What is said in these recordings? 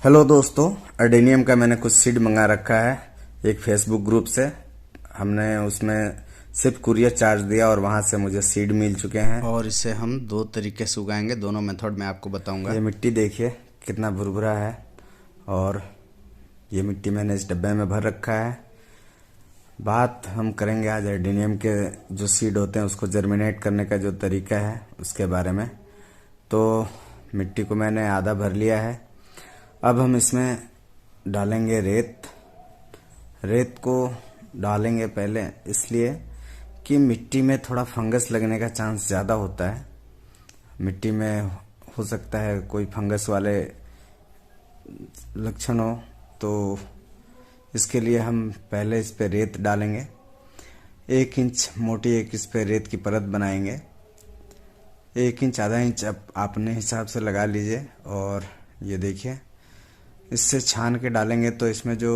Hello दोस्तों, अर्डेनियम का मैंने कुछ सीड मंगा रखा है एक फेसबुक ग्रुप से। हमने उसमें सिर्फ कुरियर चार्ज दिया और वहाँ से मुझे सीड मिल चुके हैं। और इसे हम दो तरीके से उगाएंगे, दोनों मेथड मैं आपको बताऊंगा। ये मिट्टी देखिए कितना भुरभुरा है और ये मिट्टी मैंने इस डब्बे में भर रखा है। बात हम करेंगे आज अर्डेनियम के जो सीड होते हैं उसको जर्मिनेट करने का जो तरीका है उसके बारे में। तो मिट्टी को मैंने आधा भर लिया है। अब हम इसमें डालेंगे रेत। रेत को डालेंगे पहले इसलिए कि मिट्टी में थोड़ा फंगस लगने का चांस ज़्यादा होता है। मिट्टी में हो सकता है कोई फंगस वाले लक्षण हो, तो इसके लिए हम पहले इस पे रेत डालेंगे। 1 इंच मोटी एक इस पे रेत की परत बनाएंगे। 1 इंच आधा इंच आप अपने हिसाब से लगा लीजिए। और ये देखिए इससे छान के डालेंगे तो इसमें जो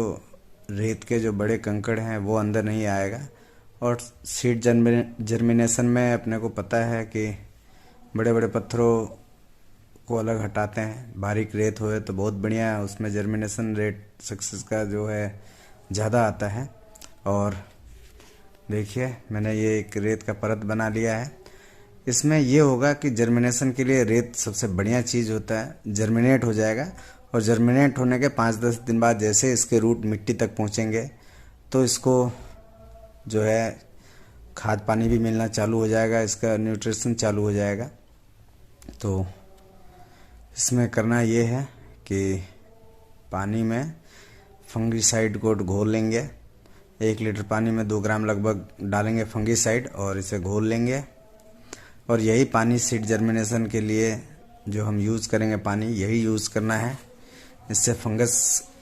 रेत के जो बड़े कंकड़ हैं वो अंदर नहीं आएगा। और सीड जर्मिनेशन में अपने को पता है कि बड़े बड़े पत्थरों को अलग हटाते हैं। बारीक रेत होए तो बहुत बढ़िया है, उसमें जर्मिनेशन रेट सक्सेस का जो है ज़्यादा आता है। और देखिए मैंने ये एक रेत का परत बना लिया है। इसमें ये होगा कि जर्मिनेशन के लिए रेत सबसे बढ़िया चीज़ होता है। जर्मिनेट हो जाएगा और जर्मिनेट होने के 5-10 दिन बाद जैसे इसके रूट मिट्टी तक पहुंचेंगे तो इसको जो है खाद पानी भी मिलना चालू हो जाएगा, इसका न्यूट्रिशन चालू हो जाएगा। तो इसमें करना ये है कि पानी में फंगीसाइड को घोल लेंगे। 1 लीटर पानी में 2 ग्राम लगभग डालेंगे फंगीसाइड और इसे घोल लेंगे। और यही पानी सीड जर्मिनेशन के लिए जो हम यूज़ करेंगे पानी यही यूज़ करना है। इससे फंगस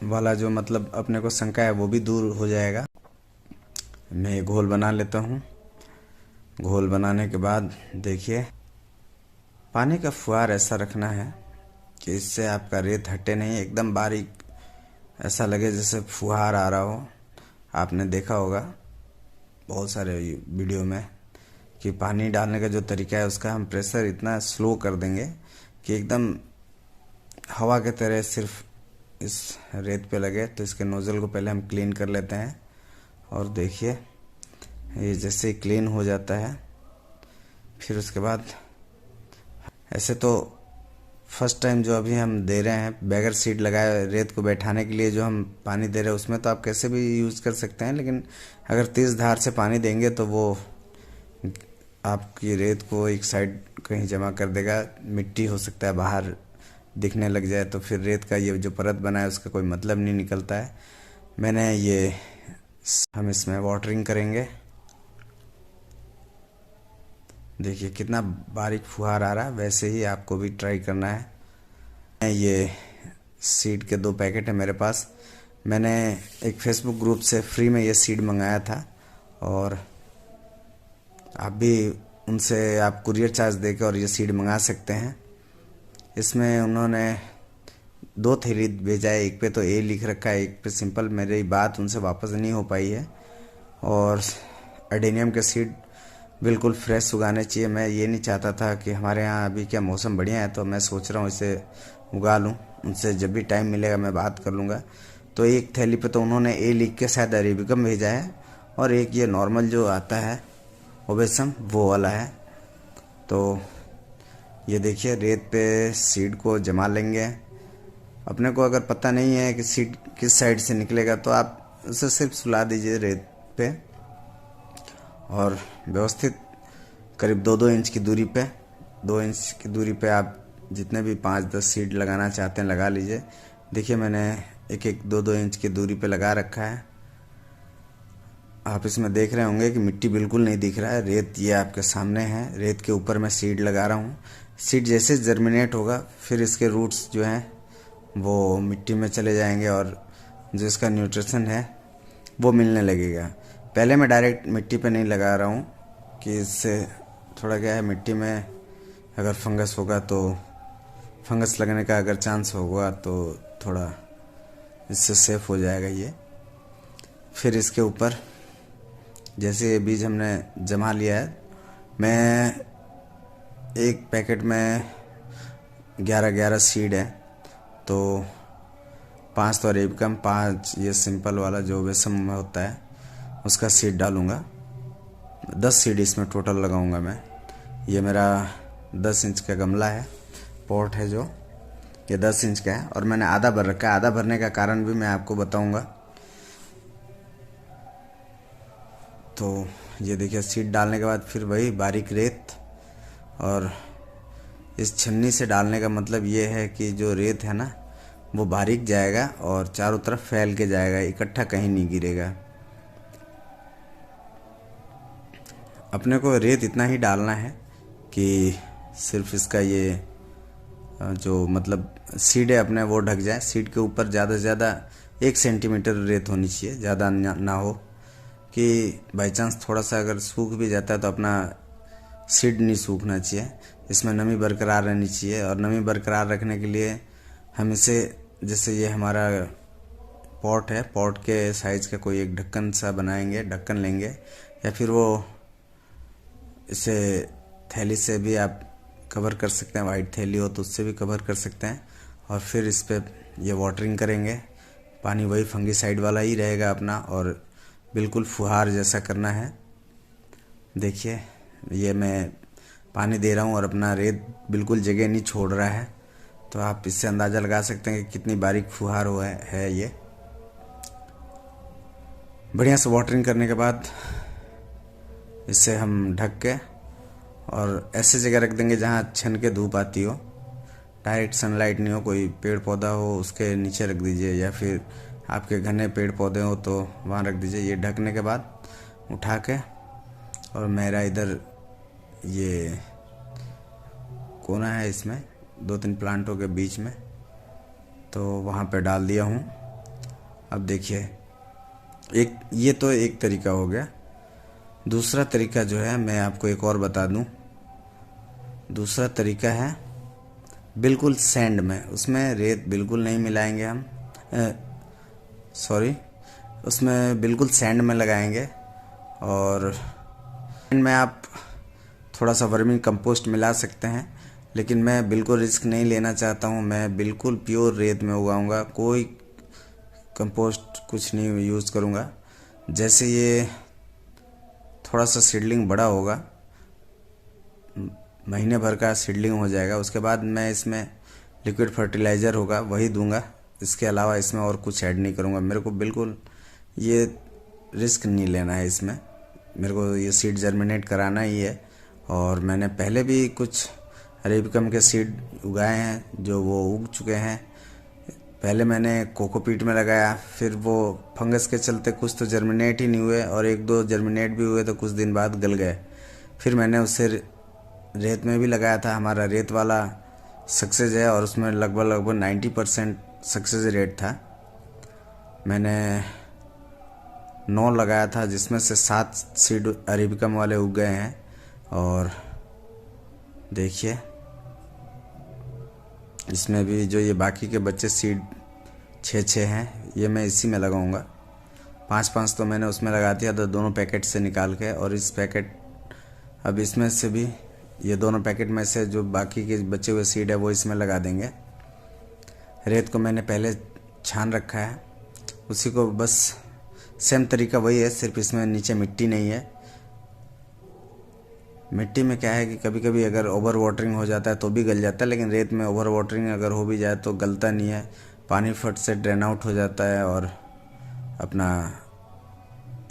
वाला जो मतलब अपने को शंका है वो भी दूर हो जाएगा। मैं ये घोल बना लेता हूँ। घोल बनाने के बाद देखिए पानी का फुहार ऐसा रखना है कि इससे आपका रेत हटे नहीं, एकदम बारीक ऐसा लगे जैसे फुहार आ रहा हो। आपने देखा होगा बहुत सारे वीडियो में कि पानी डालने का जो तरीका है उसका हम प्रेशर इतना स्लो कर देंगे कि एकदम हवा के तरह सिर्फ इस रेत पे लगे। तो इसके नोज़ल को पहले हम क्लीन कर लेते हैं। और देखिए ये जैसे ही क्लीन हो जाता है फिर उसके बाद ऐसे तो फर्स्ट टाइम जो अभी हम दे रहे हैं बगैर सीड लगाए रेत को बैठाने के लिए जो हम पानी दे रहे हैं उसमें तो आप कैसे भी यूज़ कर सकते हैं, लेकिन अगर तेज़ धार से पानी देंगे तो वो आपकी रेत को एक साइड कहीं जमा कर देगा। मिट्टी हो सकता है बाहर दिखने लग जाए तो फिर रेत का ये जो परत बना है उसका कोई मतलब नहीं निकलता है। हम इसमें वाटरिंग करेंगे। देखिए कितना बारीक फुहार आ रहा है, वैसे ही आपको भी ट्राई करना है। ये सीड के 2 पैकेट है मेरे पास। मैंने एक फेसबुक ग्रुप से फ्री में ये सीड मंगाया था और आप भी उनसे आप कुरियर चार्ज देकर और ये सीड मंगा सकते हैं। इसमें उन्होंने 2 थैली भेजा है, एक पे तो ए लिख रखा है, एक पे सिंपल। मेरी बात उनसे वापस नहीं हो पाई है। और अर्डेनियम के सीड बिल्कुल फ्रेश उगाने चाहिए। मैं ये नहीं चाहता था कि हमारे यहाँ अभी क्या मौसम बढ़िया है तो मैं सोच रहा हूँ इसे उगा लूँ। उनसे जब भी टाइम मिलेगा मैं बात कर लूँगा। तो एक थैली पे तो उन्होंने ए लिख के शायद अरेबिकम भेजा है और एक ये नॉर्मल जो आता है ओबेसम वो वाला है। तो ये देखिए रेत पे सीड को जमा लेंगे। अपने को अगर पता नहीं है कि सीड किस साइड से निकलेगा तो आप उसे सिर्फ सुला दीजिए रेत पे और व्यवस्थित करीब 2-2 इंच की दूरी पे 2 इंच की दूरी पे आप जितने भी 5-10 सीड लगाना चाहते हैं लगा लीजिए। देखिए मैंने 1-1 2-2 इंच की दूरी पे लगा रखा है। आप इसमें देख रहे होंगे कि मिट्टी बिल्कुल नहीं दिख रहा है, रेत ये आपके सामने है। रेत के ऊपर मैं सीड लगा रहा हूँ। सीड जैसे जर्मिनेट होगा फिर इसके रूट्स जो हैं वो मिट्टी में चले जाएंगे और जो इसका न्यूट्रिशन है वो मिलने लगेगा। पहले मैं डायरेक्ट मिट्टी पे नहीं लगा रहा हूँ कि इससे थोड़ा क्या है, मिट्टी में अगर फंगस होगा तो फंगस लगने का अगर चांस होगा तो थोड़ा इससे सेफ हो जाएगा ये। फिर इसके ऊपर जैसे ये बीज हमने जमा लिया है, मैं एक पैकेट में 11-11 सीड है तो 5 तो अरेबिकम, 5 ये सिंपल वाला जो बेसन में होता है उसका सीड डालूँगा। 10 सीड इसमें टोटल लगाऊंगा मैं। ये मेरा 10 इंच का गमला है, पॉट है जो, ये 10 इंच का है और मैंने आधा भर रखा है। आधा भरने का कारण भी मैं आपको बताऊंगा। तो ये देखिए सीड डालने के बाद फिर वही बारीक रेत, और इस छन्नी से डालने का मतलब ये है कि जो रेत है ना वो बारीक जाएगा और चारों तरफ फैल के जाएगा, इकट्ठा कहीं नहीं गिरेगा। अपने को रेत इतना ही डालना है कि सिर्फ इसका ये जो मतलब सीड है अपने वो ढक जाए। सीड के ऊपर ज़्यादा से ज़्यादा 1 सेंटीमीटर रेत होनी चाहिए, ज़्यादा ना हो कि बाई चांस थोड़ा सा अगर सूख भी जाता है तो अपना सीड नहीं सूखना चाहिए। इसमें नमी बरकरार रहनी चाहिए, और नमी बरकरार रखने के लिए हम इसे, जैसे ये हमारा पॉट है, पॉट के साइज़ का कोई एक ढक्कन सा बनाएंगे, ढक्कन लेंगे, या फिर वो इसे थैली से भी आप कवर कर सकते हैं, वाइट थैली हो तो उससे भी कवर कर सकते हैं। और फिर इस पर ये वाटरिंग करेंगे। पानी वही फंगिसाइड वाला ही रहेगा अपना, और बिल्कुल फुहार जैसा करना है। देखिए ये मैं पानी दे रहा हूँ और अपना रेत बिल्कुल जगह नहीं छोड़ रहा है, तो आप इससे अंदाज़ा लगा सकते हैं कि कितनी बारीक फुहार हुआ है। ये बढ़िया से वाटरिंग करने के बाद इसे हम ढक के और ऐसे जगह रख देंगे जहाँ छन के धूप आती हो, डायरेक्ट सनलाइट नहीं हो। कोई पेड़ पौधा हो उसके नीचे रख दीजिए, या फिर आपके घने पेड़ पौधे हो तो वहाँ रख दीजिए। ये ढकने के बाद उठा के, और मेरा इधर ये कोना है, इसमें 2-3 प्लांटों के बीच में, तो वहाँ पे डाल दिया हूँ। अब देखिए ये तो एक तरीका हो गया। दूसरा तरीका जो है मैं आपको एक और बता दूं। दूसरा तरीका है बिल्कुल सैंड में, उसमें रेत बिल्कुल नहीं मिलाएंगे हम, उसमें बिल्कुल सैंड में लगाएंगे। और सैंड में आप थोड़ा सा वर्मी कंपोस्ट मिला सकते हैं, लेकिन मैं बिल्कुल रिस्क नहीं लेना चाहता हूँ। मैं बिल्कुल प्योर रेत में उगाऊंगा, कोई कंपोस्ट कुछ नहीं यूज़ करूँगा। जैसे ये थोड़ा सा सीडलिंग बड़ा होगा, महीने भर का सीडलिंग हो जाएगा, उसके बाद मैं इसमें लिक्विड फर्टिलाइज़र होगा वही दूंगा। इसके अलावा इसमें और कुछ ऐड नहीं करूँगा। मेरे को बिल्कुल ये रिस्क नहीं लेना है इसमें, मेरे को ये सीड जर्मिनेट कराना ही है। और मैंने पहले भी कुछ अरेबिकम के सीड उगाए हैं जो वो उग चुके हैं। पहले मैंने कोकोपीट में लगाया, फिर वो फंगस के चलते कुछ तो जर्मिनेट ही नहीं हुए, और 1-2 जर्मिनेट भी हुए तो कुछ दिन बाद गल गए। फिर मैंने उसे रेत में भी लगाया था। हमारा रेत वाला सक्सेस है और उसमें लगभग 90% सक्सेस रेट था। मैंने 9 लगाया था, जिसमें से 7 सीड अरेबिकम वाले उग गए हैं। और देखिए इसमें भी जो ये बाकी के बच्चे सीड 6 हैं, ये मैं इसी में लगाऊंगा। 5 तो मैंने उसमें लगा दिया था दोनों पैकेट से निकाल के, और इस पैकेट, अब इसमें से भी ये दोनों पैकेट में से जो बाकी के बचे हुए सीड है वो इसमें लगा देंगे। रेत को मैंने पहले छान रखा है, उसी को बस सेम तरीका वही है, सिर्फ इसमें नीचे मिट्टी नहीं है। मिट्टी में क्या है कि कभी कभी अगर ओवर वाटरिंग हो जाता है तो भी गल जाता है, लेकिन रेत में ओवर वाटरिंग अगर हो भी जाए तो गलता नहीं है। पानी फट से ड्रेन आउट हो जाता है और अपना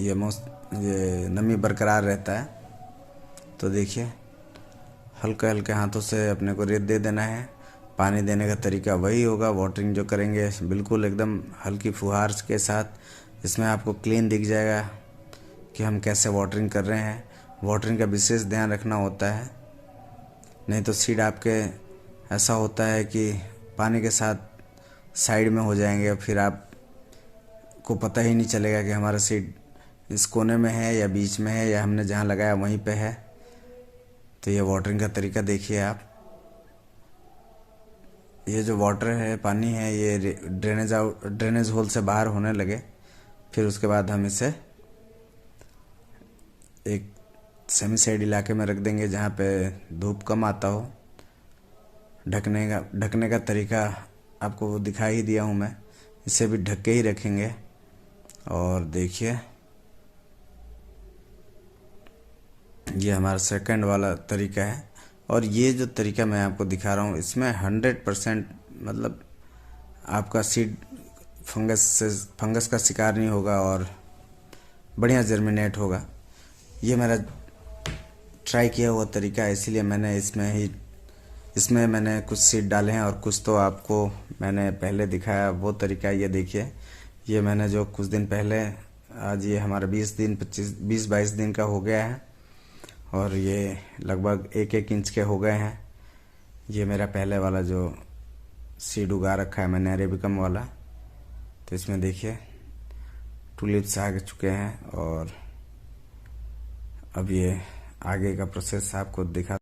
ये नमी बरकरार रहता है। तो देखिए हल्के हल्के हाथों से अपने को रेत दे देना है। पानी देने का तरीका वही होगा, वाटरिंग जो करेंगे बिल्कुल एकदम हल्की फुहार के साथ। इसमें आपको क्लीन दिख जाएगा कि हम कैसे वाटरिंग कर रहे हैं। वाटरिंग का विशेष ध्यान रखना होता है, नहीं तो सीड आपके ऐसा होता है कि पानी के साथ साइड में हो जाएंगे, फिर आपको पता ही नहीं चलेगा कि हमारा सीड इस कोने में है या बीच में है या हमने जहाँ लगाया वहीं पे है। तो ये वाटरिंग का तरीका देखिए आप। ये जो वाटर है, पानी है, ये ड्रेनेज होल से बाहर होने लगे, फिर उसके बाद हम इसे एक सेमी साइड इलाके में रख देंगे जहाँ पे धूप कम आता हो। ढकने का तरीका आपको वो दिखा ही दिया हूँ मैं। इसे भी ढक के ही रखेंगे। और देखिए ये हमारा सेकंड वाला तरीका है। और ये जो तरीका मैं आपको दिखा रहा हूँ इसमें 100% मतलब आपका सीड फंगस का शिकार नहीं होगा और बढ़िया जर्मिनेट होगा। ये मेरा ट्राई किया हुआ तरीका है, इसीलिए मैंने इसमें मैंने कुछ सीड डाले हैं और कुछ तो आपको मैंने पहले दिखाया वो तरीका। ये देखिए, ये मैंने जो कुछ दिन पहले, आज ये हमारा 20-22 दिन का हो गया है और ये लगभग 1-1 इंच के हो गए हैं। ये मेरा पहले वाला जो सीड उगा रखा है मैंने अरेबिकम वाला। तो इसमें देखिए टूलिप्स आ चुके हैं और अब ये आगे का प्रोसेस आपको दिखा